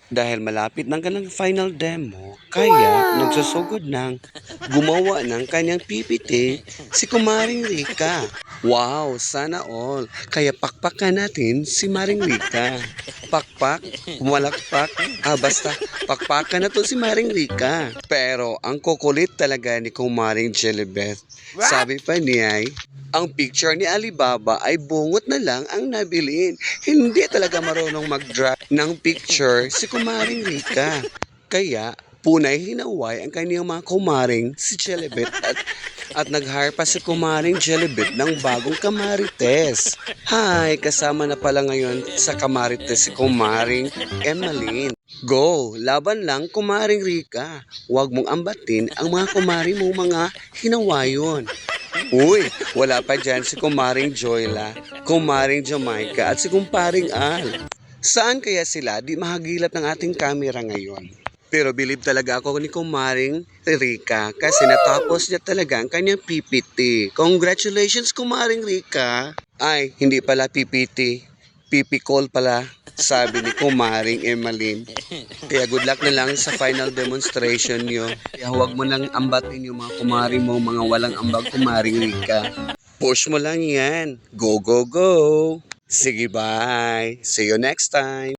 Dahil malapit ng kanilang final demo, kaya nagsusugod ng gumawa ng kanyang PPT si Kumaring Rika. Wow, sana all. Kaya pakpakan natin si Maring Rika. Pakpak, pumalakpak, basta pakpakan na to si Maring Rika. Pero ang kukulit talaga ni Kumaring Jelibeth. Sabi pa niya, ang picture ni Alibaba ay bungot na lang ang nabilin. Hindi talaga marunong mag-draw ng picture si Kumaring Rika. Kaya punay hinaway ang kanyang mga kumaring si Jelibet at nag-hire pa si Kumaring Jelibet ng bagong kamarites. Hi, kasama na pala ngayon sa kamarites si Kumaring Emmeline. Go! Laban lang, Kumaring Rika. Huwag mong ambatin ang mga kumari mong mga hinawayon. Uy, wala pa dyan si Kumaring Joyla, Kumaring Jamaica at si Kumparing Al. Saan kaya sila di mahagilap ng ating camera ngayon? Pero believe talaga ako ni Kumaring Rika kasi natapos niya talaga ang kanyang PPT. Congratulations, Kumaring Rika! Ay, hindi pala PPT. PP call pala, sabi ni Kumaring Emmeline. Kaya good luck na lang sa final demonstration nyo. Kaya huwag mo nang ambatin yung mga kumari mo, mga walang ambag Kumaring Rika. Push mo lang yan. Go, go, go! Sige, bye! See you next time!